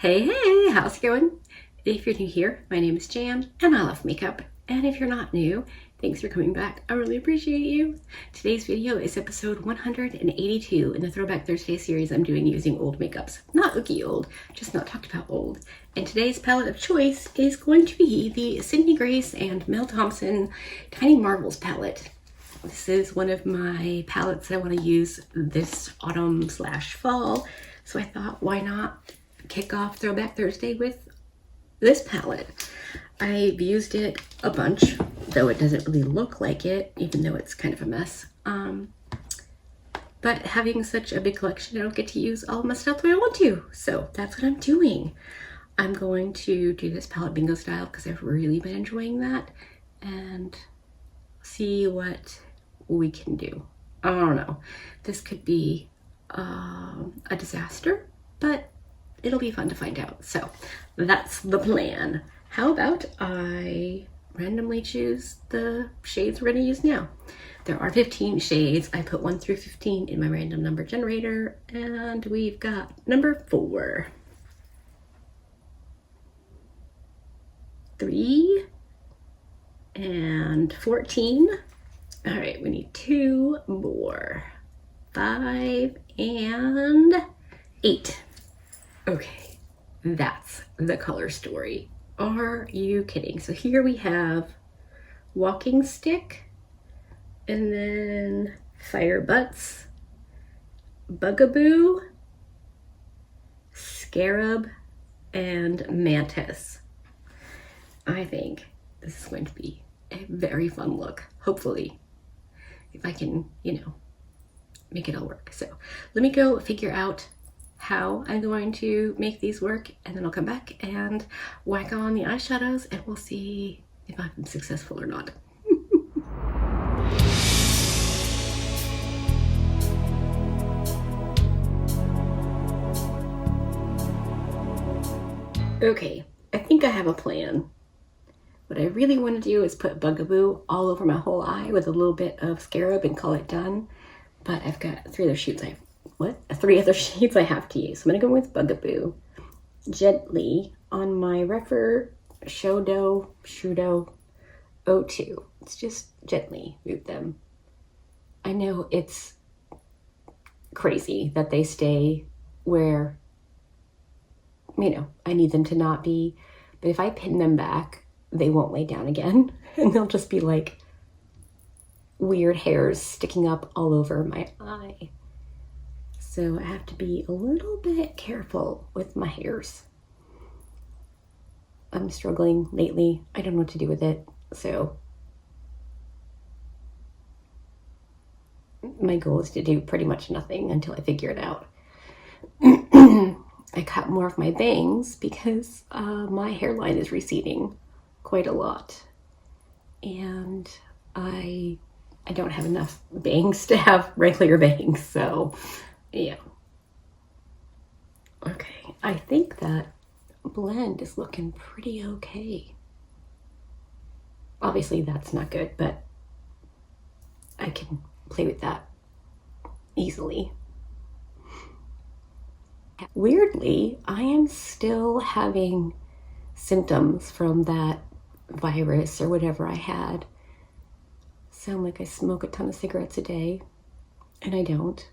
Hey, how's it going? If you're new here, my name is Jan and I love makeup. And if you're not new, thanks for coming back. I really appreciate you. Today's video is episode 182 in the Throwback Thursday series I'm doing using old makeups. Not ookie old, just not talked about old. And today's palette of choice is going to be the Sydney Grace and Mel Thompson Tiny Marvels palette. This is one of my palettes that I want to use this autumn/fall. So I thought, why not kick off Throwback Thursday with this palette. I've used it a bunch, though it doesn't really look like it, even though it's kind of a mess. But having such a big collection, I don't get to use all my stuff the way I want to. So that's what I'm doing. I'm going to do this palette bingo style because I've really been enjoying that and see what we can do. I don't know. This could be a disaster, but it'll be fun to find out. So that's the plan. How about I randomly choose the shades we're going to use now? There are 15 shades. I put 1 through 15 in my random number generator, and we've got number 4, 3, and 14. All right, we need 2 more. 5 and 8. Okay, that's the color story. Are you kidding? So here we have Walking Stick, and then Fire Butts, Bugaboo, Scarab, and Mantis. I think this is going to be a very fun look, hopefully, if I can, make it all work. So let me go figure out how I'm going to make these work, and then I'll come back and whack on the eyeshadows and we'll see if I'm successful or not. Okay, I think I have a plan. What I really want to do is put Bugaboo all over my whole eye with a little bit of Scarab and call it done. But I've got 3 other shades I have to use. So I'm gonna go with Bugaboo gently on my Rephr Shudo 02. It's just gently move them. I know it's crazy that they stay where, I need them to not be, but if I pin them back, they won't lay down again, and they'll just be like weird hairs sticking up all over my eye. So I have to be a little bit careful with my hairs. I'm struggling lately. I don't know what to do with it. So my goal is to do pretty much nothing until I figure it out. I cut more of my bangs because my hairline is receding quite a lot. And I don't have enough bangs to have regular bangs, so yeah. Okay, I think that blend is looking pretty okay. Obviously that's not good, but I can play with that easily. Weirdly, I am still having symptoms from that virus or whatever I had. Sound like I smoke a ton of cigarettes a day, and I don't.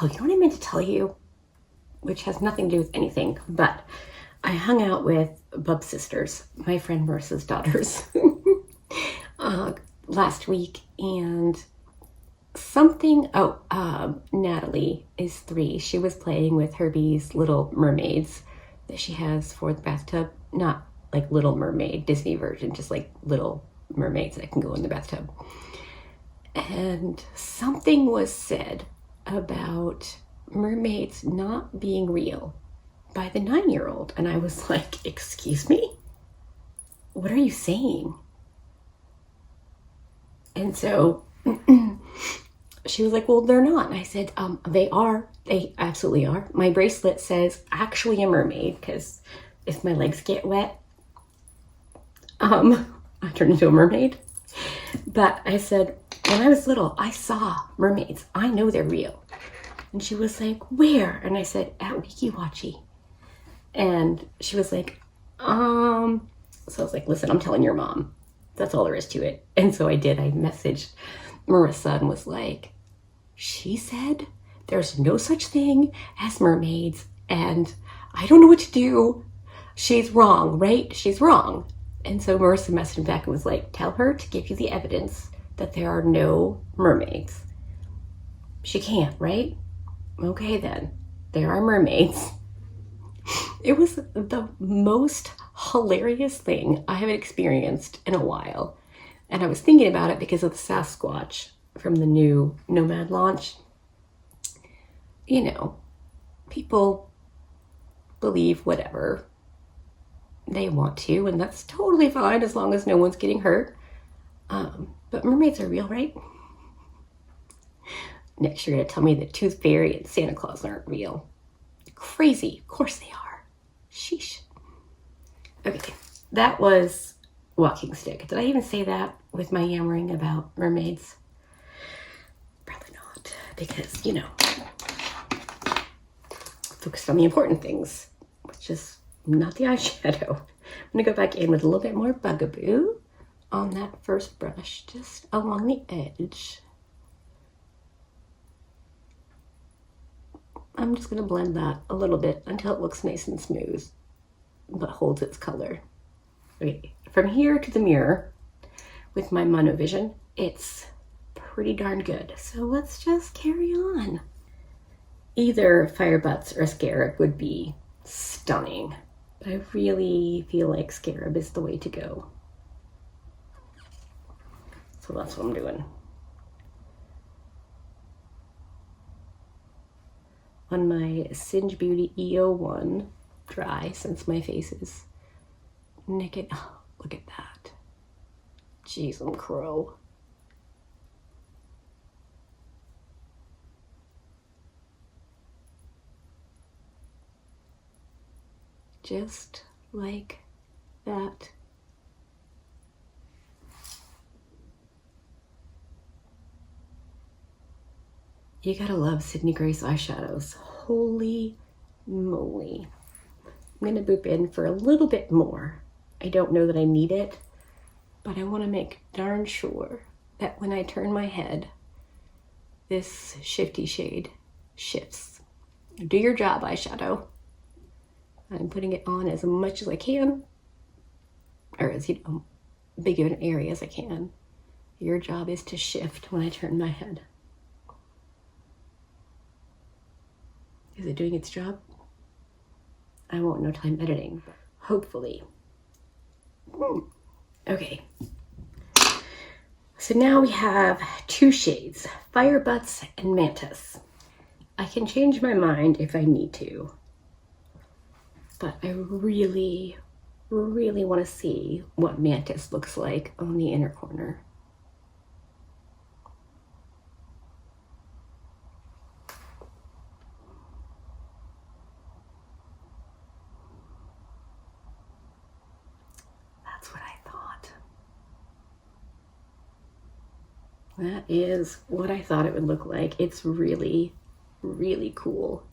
Oh, you know what I meant to tell you? Which has nothing to do with anything, but I hung out with Bub Sisters, my friend Marissa's daughters, last week, and Natalie is 3. She was playing with Herbie's little mermaids that she has for the bathtub. Not like Little Mermaid, Disney version, just like little mermaids that can go in the bathtub. And something was said about mermaids not being real by the 9-year-old. And I was like, excuse me? What are you saying? And so she was like, well, they're not. And I said, they are. They absolutely are. My bracelet says actually a mermaid, because if my legs get wet, I turn into a mermaid. But I said, when I was little, I saw mermaids. I know they're real. And she was like, where? And I said, at Wiki Watchy. And she was like, so I was like, listen, I'm telling your mom. That's all there is to it. And so I did. I messaged Marissa and was like, she said there's no such thing as mermaids and I don't know what to do. She's wrong, right? She's wrong. And so Marissa messaged me back and was like, tell her to give you the evidence that there are no mermaids. She can't, right? Okay then, there are mermaids. It was the most hilarious thing I have experienced in a while. And I was thinking about it because of the Sasquatch from the new Nomad launch. You know, people believe whatever they want to, and that's totally fine as long as no one's getting hurt. But mermaids are real, right? Next, you're going to tell me that Tooth Fairy and Santa Claus aren't real. Crazy. Of course they are. Sheesh. Okay, that was Walking Stick. Did I even say that with my yammering about mermaids? Probably not, because, you know, focused on the important things, which is not the eyeshadow. I'm going to go back in with a little bit more Bugaboo on that first brush, just along the edge. I'm just going to blend that a little bit until it looks nice and smooth, but holds its color. Okay, from here to the mirror with my monovision, it's pretty darn good. So let's just carry on. Either Fire Butts or Scarab would be stunning, but I really feel like Scarab is the way to go. So that's what I'm doing. On my Singe Beauty EO1 dry, since my face is naked. Oh, look at that. Jeez, I'm crow. Just like that. You gotta love Sydney Grace eyeshadows. Holy moly. I'm gonna boop in for a little bit more. I don't know that I need it, but I wanna make darn sure that when I turn my head, this shifty shade shifts. Do your job, eyeshadow. I'm putting it on as much as I can, or as, you know, big of an area as I can. Your job is to shift when I turn my head. Is it doing its job? I won't know till I'm editing, but hopefully. Okay. So now we have two shades, Fire Butts and Mantis. I can change my mind if I need to, but I really, really want to see what Mantis looks like on the inner corner. That's what I thought. That is what I thought it would look like. It's really, really cool.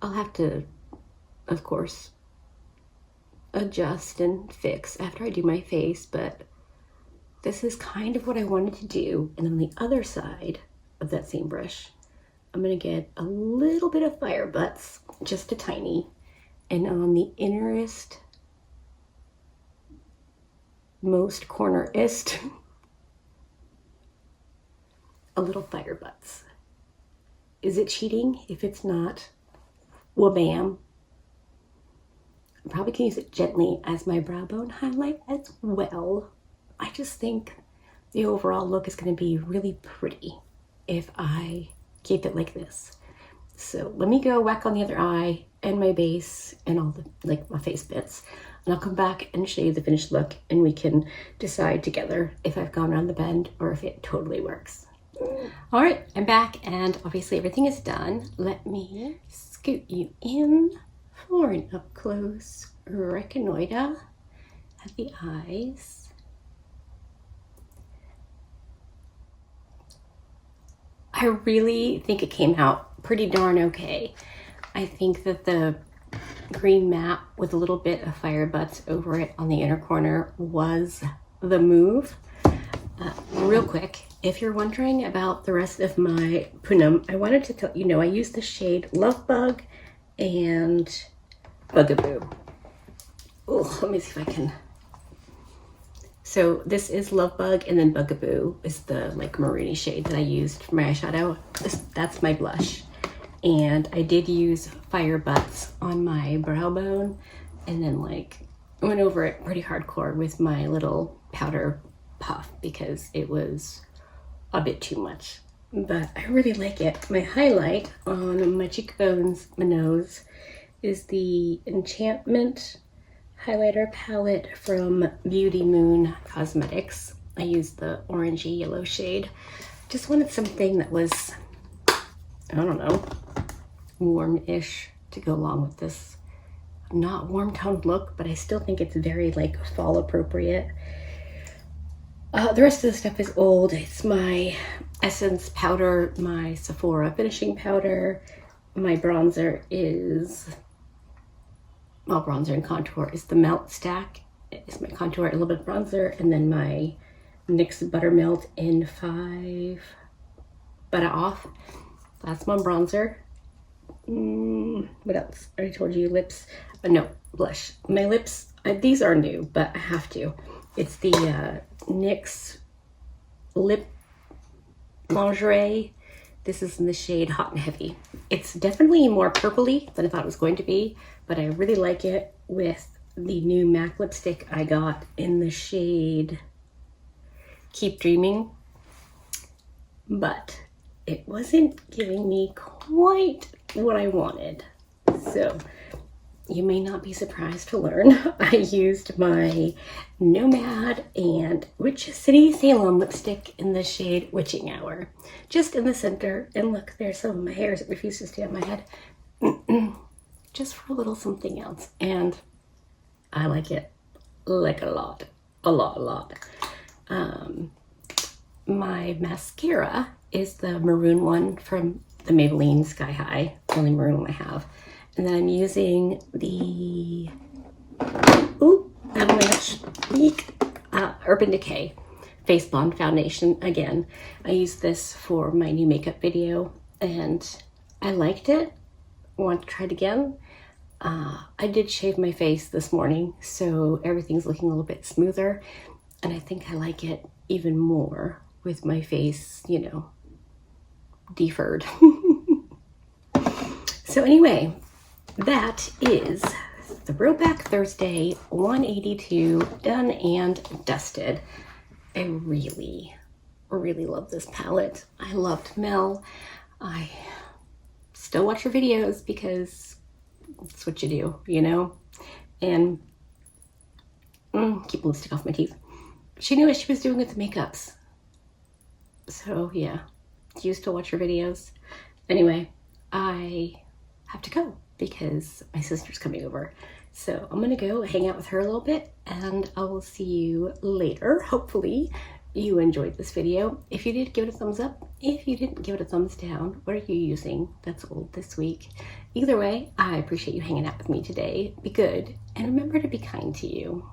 I'll have to, of course, adjust and fix after I do my face, but this is kind of what I wanted to do. And on the other side of that same brush, I'm gonna get a little bit of Fire Butts, just a tiny, and on the innerest, most cornerist, a little Fire Butts. Is it cheating if it's not? Wabam. I probably can use it gently as my brow bone highlight as well. I just think the overall look is going to be really pretty if I keep it like this. So let me go whack on the other eye and my base and all the, like, my face bits. And I'll come back and show you the finished look and we can decide together if I've gone around the bend or if it totally works. All right, I'm back and obviously everything is done. Let me scoot you in for an up close reconnoiter at the eyes. I really think it came out pretty darn okay. I think that the green matte with a little bit of fire butts over it on the inner corner was the move. Real quick, if you're wondering about the rest of my Poonam, I wanted to tell you know I use the shade Love Bug and Bugaboo. Oh, let me see if I can. So this is Love Bug, and then Bugaboo is the like maroony shade that I used for my eyeshadow. That's my blush. And I did use fire butts on my brow bone, and then like went over it pretty hardcore with my little powder puff because it was a bit too much. But I really like it. My highlight on my cheekbones, my nose, is the Enchantment highlighter palette from Beauty Moon Cosmetics. I used the orangey yellow shade. Just wanted something that was, I don't know, warm-ish to go along with this not warm toned look, but I still think it's very like fall appropriate. The rest of the stuff is old. It's my Essence powder, my Sephora finishing powder. My bronzer is, well, bronzer and contour is the Melt Stack. It's my contour, a little bit of bronzer, and then my NYX Buttermelt in 5 Butter Off. That's my bronzer. What else? I already told you lips. No, blush. My lips, these are new, but I have to. It's the NYX Lip Lingerie. This is in the shade Hot and Heavy. It's definitely more purpley than I thought it was going to be, but I really like it with the new MAC lipstick I got in the shade Keep Dreaming. But it wasn't giving me quite what I wanted. So you may not be surprised to learn I used my Nomad and Witch City Salem lipstick in the shade Witching Hour, just in the center. And look, there's some of my hairs that refuse to stay on my head. Just for a little something else. And I like it like a lot. My mascara is the maroon one from the Maybelline Sky High, the only maroon one I have. And then I'm using the Avalanche Urban Decay Face Blonde Foundation again. I used this for my new makeup video and I liked it. I want to try it again. I did shave my face this morning, so everything's looking a little bit smoother. And I think I like it even more with my face, you know, deferred. So anyway, that is Throwback Thursday 182 done and dusted. I really love this palette. I loved Mel. I still watch her videos because that's what you do, you know? And keep lipstick off my teeth. She knew what she was doing with the makeups. So yeah, she used to watch her videos. Anyway, I have to go because my sister's coming over. So I'm gonna go hang out with her a little bit and I will see you later. Hopefully you enjoyed this video. If you did, give it a thumbs up. If you didn't, give it a thumbs down. What are you using that's old this week? Either way, I appreciate you hanging out with me today. Be good and remember to be kind to you.